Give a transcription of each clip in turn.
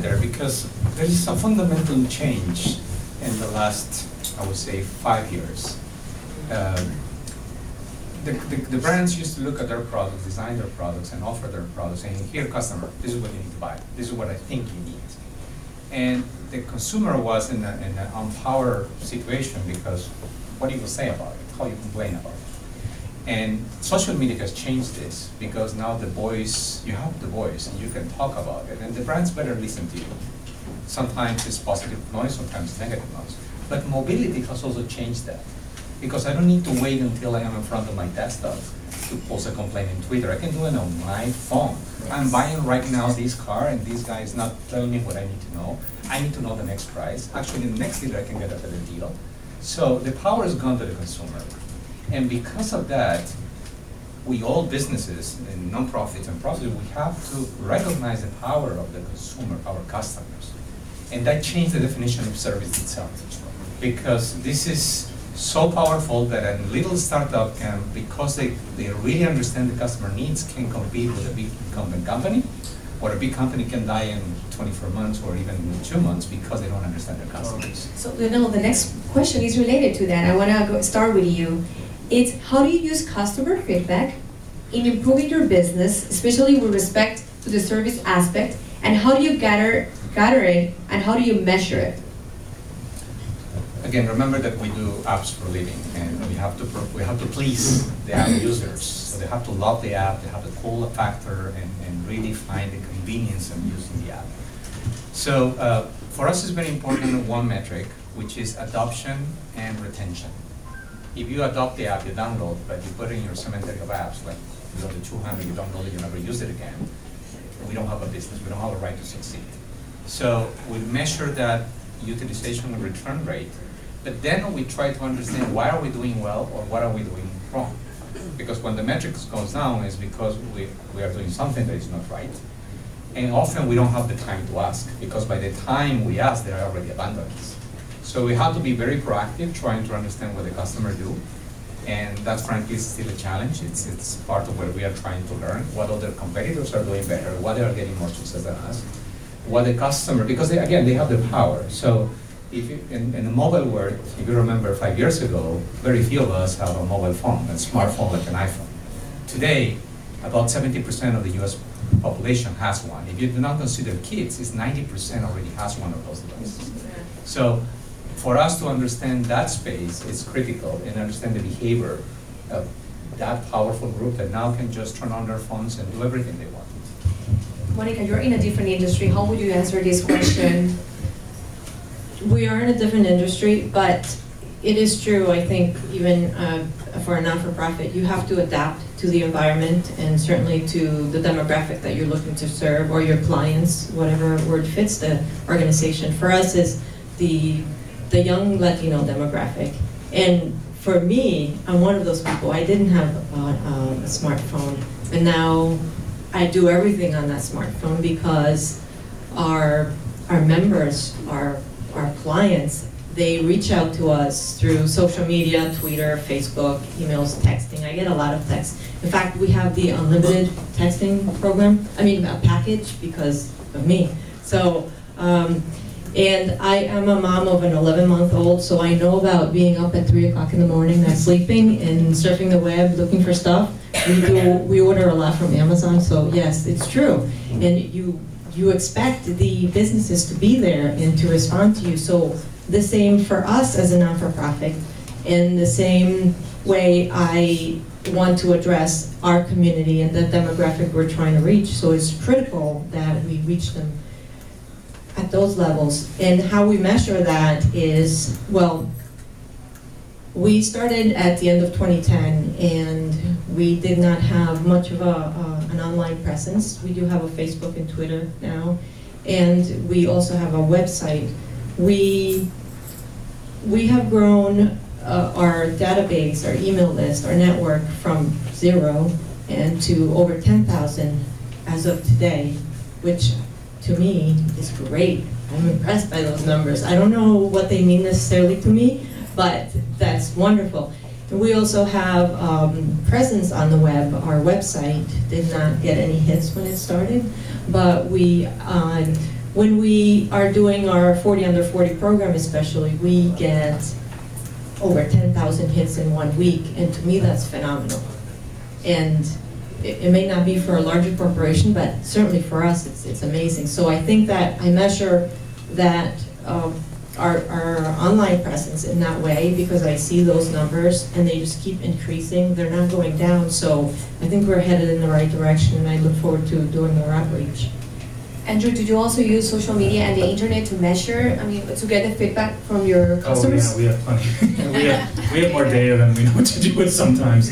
there because there is a fundamental change in the last, I would say, 5 years. The brands used to look at their products, design their products, and offer their products, saying, here, customer, this is what you need to buy. This is what I think you need. And the consumer was in an unpowered situation because what do you say about it? How you complain about it? And social media has changed this because now the voice, you have the voice and you can talk about it, and the brands better listen to you. Sometimes it's positive noise, sometimes it's negative noise. But mobility has also changed that because I don't need to wait until I am in front of my desktop to post a complaint in Twitter. I can do it on my phone. I'm buying right now this car and this guy is not telling me what I need to know. I need to know the next price. Actually, the next dealer I can get a better deal. So the power has gone to the consumer. And because of that, we all businesses and nonprofits and profits, we have to recognize the power of the consumer, our customers. And that changed the definition of service itself. Because this is so powerful that a little startup can, because they really understand the customer needs, can compete with a big incumbent company, or a big company can die in 24 months or even 2 months because they don't understand their customers. So Leonel, the next question is related to that. I want to start with you. It's how do you use customer feedback in improving your business, especially with respect to the service aspect, and how do you gather it, and how do you measure it? Again, remember that we do apps for a living, and we have to please the app users. So they have to love the app, they have to cool factor, and really find the convenience of using the app. So for us, it's very important one metric, which is adoption and retention. If you adopt the app, you download, but you put it in your cemetery of apps, like you go to 200, you download it, you never use it again, we don't have a business, we don't have a right to succeed. So we measure that utilization and return rate, but then we try to understand why are we doing well or what are we doing wrong. Because when the metrics goes down, it's because we are doing something that is not right. And often we don't have the time to ask, because by the time we ask, they are already abandoned us. So we have to be very proactive, trying to understand what the customer do. And that frankly is still a challenge. It's part of what we are trying to learn, what other competitors are doing better, what they are getting more success than us, what the customer, because they have the power. So if you, in the mobile world, if you remember 5 years ago, very few of us have a mobile phone, a smartphone like an iPhone. Today, about 70% of the US population has one. If you do not consider kids, it's 90% already has one of those devices. So for us to understand that space is critical and understand the behavior of that powerful group that now can just turn on their phones and do everything they want. Monica, you're in a different industry. How would you answer this question? We are in a different industry, but it is true, I think, even for a not-for-profit, you have to adapt to the environment and certainly to the demographic that you're looking to serve, or your clients, whatever word fits the organization. For us is the young Latino demographic. And for me, I'm one of those people. I didn't have a smartphone, and now I do everything on that smartphone because our members, our clients, they reach out to us through social media, Twitter, Facebook, emails, texting. I get a lot of texts. In fact, we have the unlimited texting program, a package because of me. So, and I am a mom of an 11-month-old, so I know about being up at 3 o'clock in the morning, not sleeping, and surfing the web, looking for stuff. We order a lot from Amazon, so yes, it's true. And you expect the businesses to be there and to respond to you. So the same for us as a non-for-profit, in the same way I want to address our community and the demographic we're trying to reach. So it's critical that we reach them at those levels. And how we measure that is, well, we started at the end of 2010, and we did not have much of an online presence. We do have a Facebook and Twitter now, and we also have a website. We have grown our database, our email list, our network from 0 and to over 10,000 as of today, which to me is great. I'm impressed by those numbers. I don't know what they mean necessarily to me, but that's wonderful. And we also have presence on the web. Our website did not get any hits when it started, but we when we are doing our 40 under 40 program especially, we get over 10,000 hits in 1 week, and to me that's phenomenal. And it may not be for a larger corporation, but certainly for us it's amazing. So I think that I measure that our online presence in that way, because I see those numbers and they just keep increasing. They're not going down. So I think we're headed in the right direction, and I look forward to doing more outreach. Andrew, did you also use social media and the internet to measure, to get the feedback from your customers? Oh yeah, we have plenty. we have more data than we know what to do with sometimes.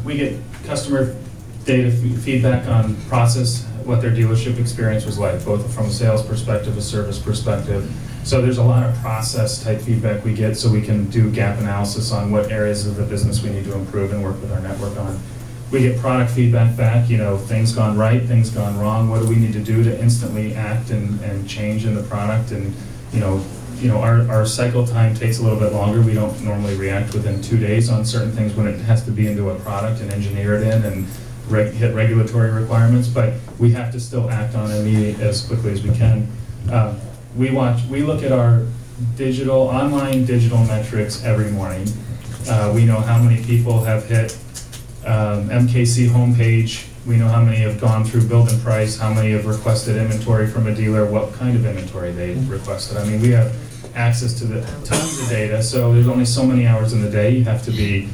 We get customer data feedback on process, what their dealership experience was like, both from a sales perspective, a service perspective. So there's a lot of process type feedback we get, so we can do gap analysis on what areas of the business we need to improve and work with our network on. We get product feedback back, things gone right, things gone wrong, what do we need to do to instantly act and change in the product. And our cycle time takes a little bit longer. We don't normally react within 2 days on certain things when it has to be into a product and engineer it in and hit regulatory requirements, but we have to still act on it as quickly as we can. We look at our online digital metrics every morning. We know how many people have hit MKC homepage. We know how many have gone through build and price, how many have requested inventory from a dealer, what kind of inventory they requested. We have access to the tons of data, so there's only so many hours in the day. You have to be,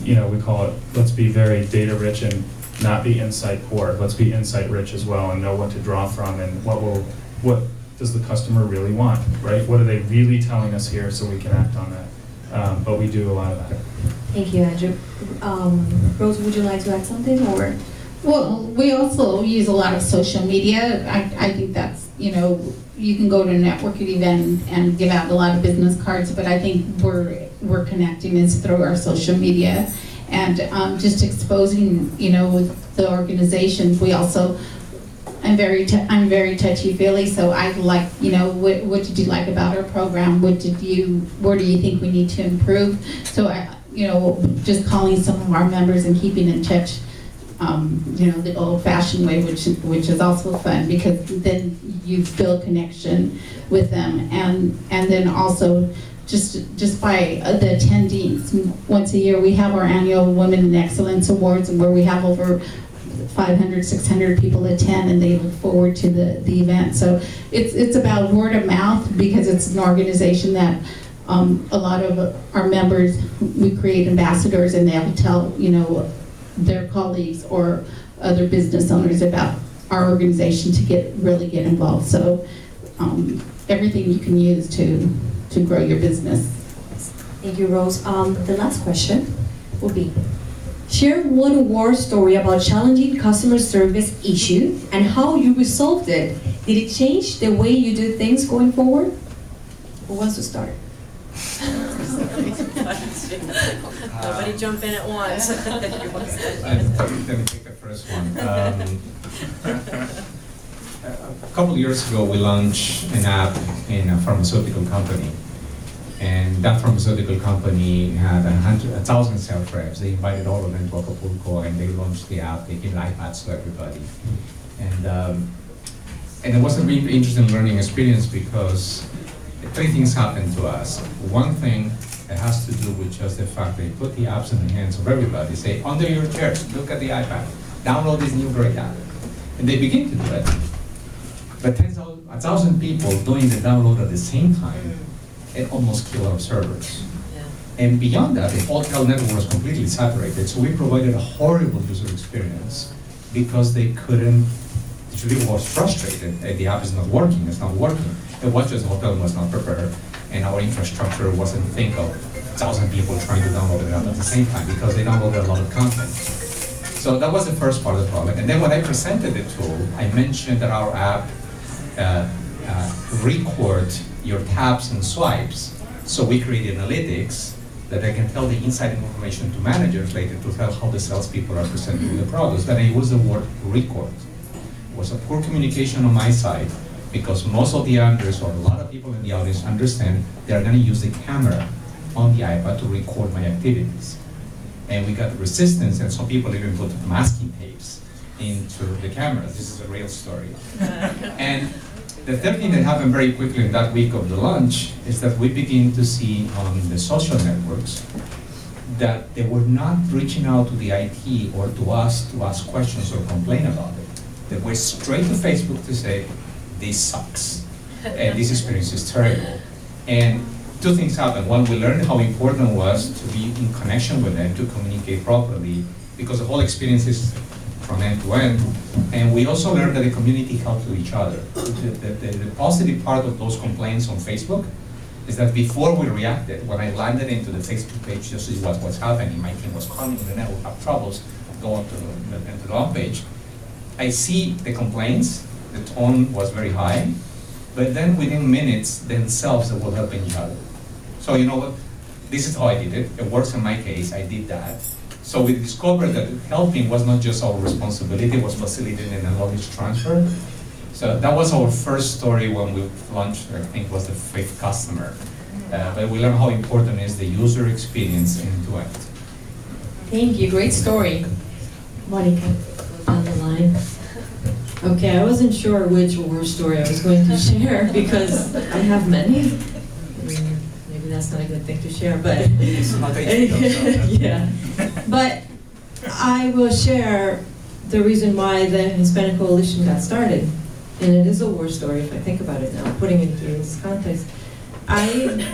we call it, let's be very data rich and not be insight poor. Let's be insight rich as well and know what to draw from and what does the customer really want, right? What are they really telling us here so we can act on that? But we do a lot of that. Thank you, Andrew. Rose, would you like to add something, or? Well, we also use a lot of social media. I think that's, you can go to a networking event and give out a lot of business cards, but I think we're connecting is through our social media and just exposing, with the organizations. We also, I'm very touchy-feely, so I like, what did you like about our program? Where do you think we need to improve? So just calling some of our members and keeping in touch, the old-fashioned way, which is also fun, because then you build connection with them, and then also just by the attendees. Once a year we have our annual Women in Excellence Awards, and where we have over 500, 600 people attend, and they look forward to the event. So it's about word of mouth, because it's an organization that a lot of our members, we create ambassadors, and they have to tell their colleagues or other business owners about our organization to really get involved. So everything you can use to grow your business. Thank you, Rose. The last question will be, share one war story about challenging customer service issue and how you resolved it. Did it change the way you do things going forward? Who wants to start? Nobody jump in at once. Let me take the first one. A couple of years ago, we launched an app in a pharmaceutical company. And that pharmaceutical company had 1,000 sales reps. They invited all of them to Acapulco, and they launched the app. They gave iPads to everybody. And it was a really interesting learning experience, because 3 things happened to us. One thing, it has to do with just the fact they put the apps in the hands of everybody. Say, under your chairs, look at the iPad, download this new great app. And they begin to do it. But 1,000 people doing the download at the same time, it almost killed our servers. Yeah. And beyond that, the hotel network was completely saturated. So we provided a horrible user experience, because they couldn't, people was frustrated. The app is not working, it's not working. It was just the hotel was not prepared, and our infrastructure wasn't think of 1,000 people trying to download the app at the same time, because they downloaded a lot of content. So that was the first part of the problem. And then when I presented the tool, I mentioned that our app record your taps and swipes. So we created analytics that I can tell the inside information to managers later to tell how the salespeople are presenting the products. But I use the word record. It was a poor communication on my side, because most of the others, or a lot of people in the audience, understand they're going to use the camera on the iPad to record my activities. And we got resistance, and some people even put masking tapes. into the camera. This is a real story. And the third thing that happened very quickly in that week of the launch is that we begin to see on the social networks that they were not reaching out to the IT or to us to ask questions or complain about it. They went straight to Facebook to say, this sucks, and this experience is terrible. And two things happened. One, we learned how important it was to be in connection with them, to communicate properly, because the whole experience is from end to end. And we also learned that the community helped to each other. The positive part of those complaints on Facebook is that before we reacted, when I landed into the Facebook page just to see what's happening, my team was calling the network, have troubles, go onto the home page. I see the complaints, the tone was very high, but then within minutes, themselves they were helping each other. So you know what, this is how I did it. It works in my case, I did that. So we discovered that helping was not just our responsibility, it was facilitating a knowledge transfer. So that was our first story when we launched, I think it was the 5th customer. But we learned how important is the user experience end to end. Thank you, great story. Monica. On the line. Okay, I wasn't sure which war story I was going to share because I have many. Maybe that's not a good thing to share, but It's not a yeah. But I will share the reason why the Hispanic Coalition got started. And it is a war story if I think about it now, putting it into this context. I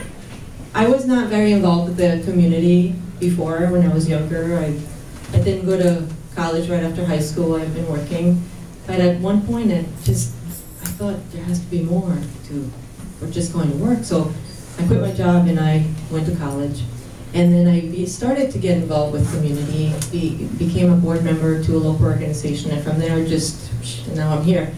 was not very involved with the community before when I was younger. I didn't go to college right after high school. I've been working. But at one point I thought there has to be more to we're just going to work. So I quit my job and I went to college. And then I started to get involved with community, became a board member to a local organization, and from there now I'm here.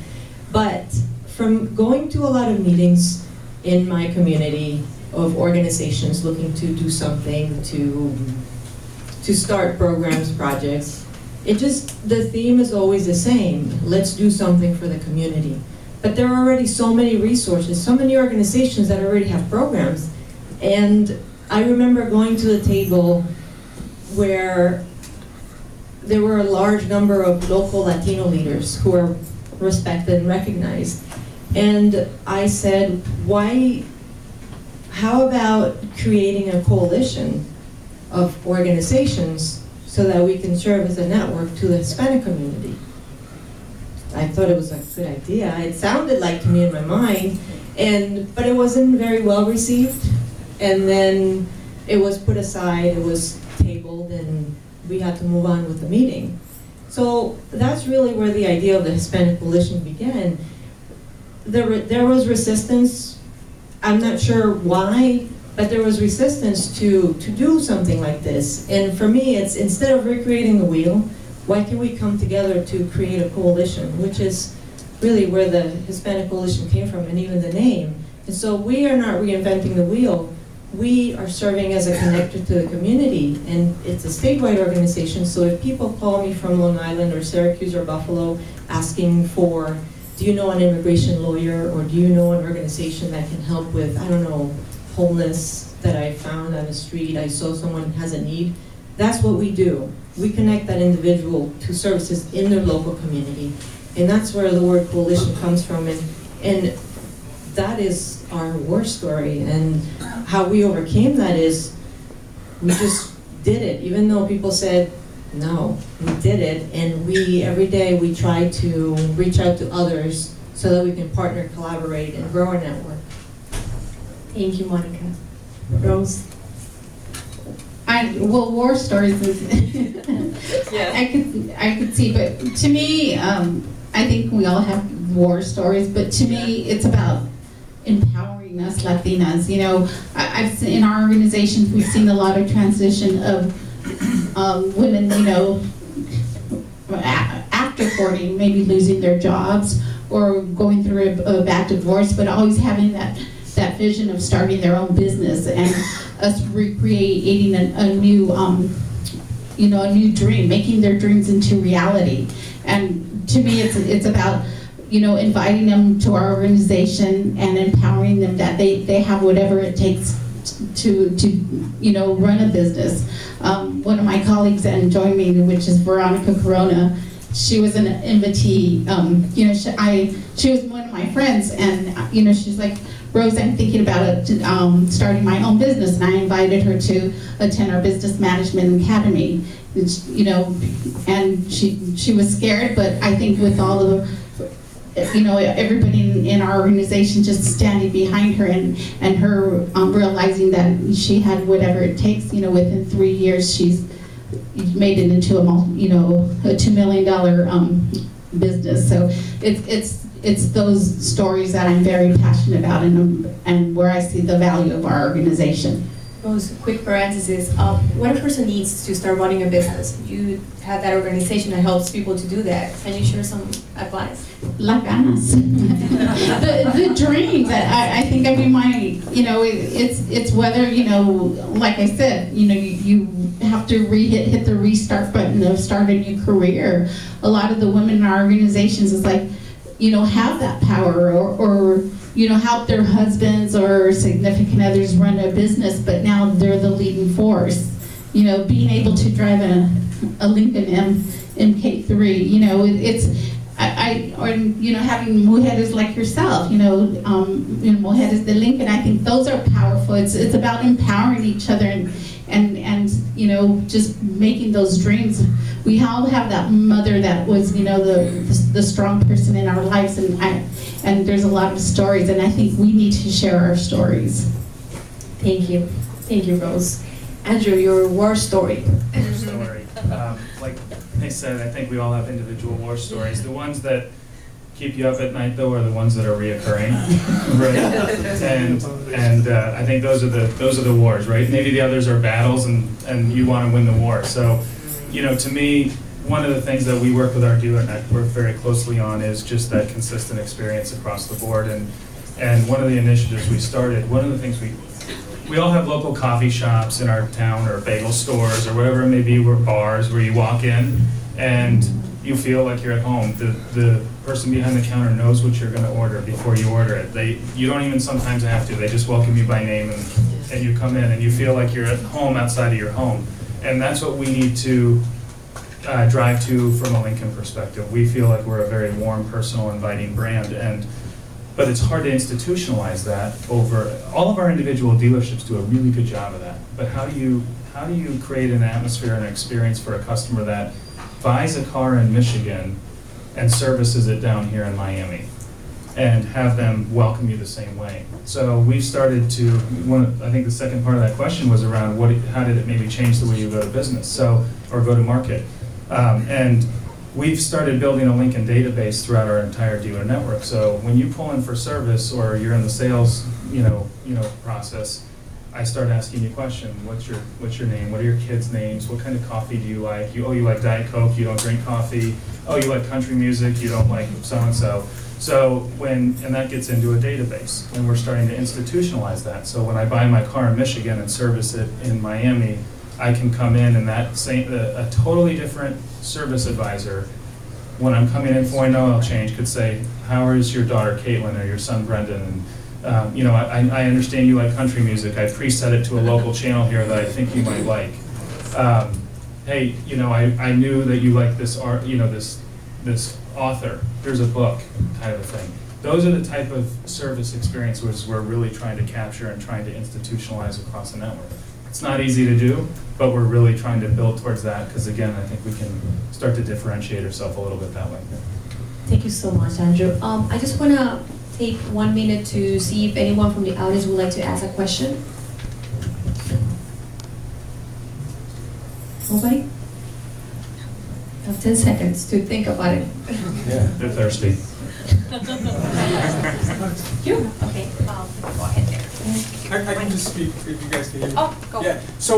But from going to a lot of meetings in my community of organizations looking to do something, to start programs, projects, the theme is always the same. Let's do something for the community. But there are already so many resources, so many organizations that already have programs. And I remember going to the table where there were a large number of local Latino leaders who are respected and recognized. And I said, how about creating a coalition of organizations so that we can serve as a network to the Hispanic community? I thought it was a good idea. It sounded like to me in my mind, but it wasn't very well received. And then it was put aside, it was tabled, and we had to move on with the meeting. So that's really where the idea of the Hispanic Coalition began. There was resistance. I'm not sure why, but there was resistance to do something like this. And for me, it's instead of recreating the wheel, why can we come together to create a coalition, which is really where the Hispanic Coalition came from, and even the name. And so we are not reinventing the wheel. We are serving as a connector to the community, and it's a statewide organization, so if people call me from Long Island or Syracuse or Buffalo asking for, do you know an immigration lawyer, or do you know an organization that can help with, I don't know, homeless that I found on the street, I saw someone has a need, that's what we do. We connect that individual to services in their local community, and that's where the word coalition comes from, and that is our war story. And how we overcame that is we just did it, even though people said no, we did it. And every day we try to reach out to others so that we can partner, collaborate, and grow our network. Thank you, Monica. Rose? War stories is, Yeah. I could see, but to me, I think we all have war stories, but to me, it's about empowering us Latinas. You know, I've seen in our organizations, we've seen a lot of transition of women, you know, after 40, maybe losing their jobs or going through a bad divorce, but always having that vision of starting their own business and us recreating a new, you know, a new dream, making their dreams into reality. And to me, it's about, you know, inviting them to our organization and empowering them that they have whatever it takes to you know, run a business. One of my colleagues that joined me, which is Veronica Corona, she was an invitee. She was one of my friends, and she's like, Rose, I'm thinking about starting my own business, and I invited her to attend our business management academy. And she was scared, but I think with all of everybody in our organization just standing behind her and her realizing that she had whatever it takes, within 3 years she's made it into a $2 million business. So it's those stories that I'm very passionate about and where I see the value of our organization. Those quick parentheses. What a person needs to start running a business. You have that organization that helps people to do that. Can you share some advice? La ganas. the dream that I think everyone, it's whether, like I said, you have to hit the restart button of start a new career. A lot of the women in our organizations is like, have that power or help their husbands or significant others run a business, but now they're the leading force. Being able to drive a Lincoln MK3, having mujeres like yourself, mujeres de Lincoln, I think those are powerful. It's about empowering each other and just making those dreams. We all have that mother that was, the strong person in our lives, and there's a lot of stories, and I think we need to share our stories. Thank you, Rose. Andrew, your war story. Like I said, I think we all have individual war stories. The ones that keep you up at night, though, are the ones that are reoccurring, right? And I think those are the wars, right? Maybe the others are battles, and you want to win the war. So, to me, one of the things that we work with our dealer network very closely on is just that consistent experience across the board. And one of the initiatives we started, one of the things we all have local coffee shops in our town, or bagel stores, or whatever it may be, or bars where you walk in and you feel like you're at home. The person behind the counter knows what you're going to order before you order it. You don't even sometimes have to. They just welcome you by name, and you come in and you feel like you're at home outside of your home. And that's what we need to drive to from a Lincoln perspective. We feel like we're a very warm, personal, inviting brand, but it's hard to institutionalize that over. All of our individual dealerships do a really good job of that. But how do you create an atmosphere and an experience for a customer that buys a car in Michigan and services it down here in Miami, and have them welcome you the same way? So we've started to, I think the second part of that question was around how did it maybe change the way you go to business, or go to market? And we've started building a Lincoln database throughout our entire dealer network. So when you pull in for service or you're in the sales, process, I start asking you questions. What's your name? What are your kids' names? What kind of coffee do you like? You like Diet Coke, you don't drink coffee. Oh, you like country music, you don't like so-and-so. And that gets into a database, and we're starting to institutionalize that. So when I buy my car in Michigan and service it in Miami, I can come in and a totally different service advisor, when I'm coming in for an oil change, could say, how is your daughter Caitlin or your son Brendan? And I understand you like country music. I preset it to a local channel here that I think you might like. Hey, I knew that you like this art, this author. Here's a book, kind of a thing. Those are the type of service experiences we're really trying to capture and trying to institutionalize across the network. It's not easy to do, but we're really trying to build towards that because, again, I think we can start to differentiate ourselves a little bit that way. Thank you so much, Andrew. I just want to take 1 minute to see if anyone from the audience would like to ask a question. Nobody? You have 10 seconds to think about it. Yeah, they're thirsty. You? Okay, go ahead there. I can just speak if you guys can hear me. Oh, go. Yeah. So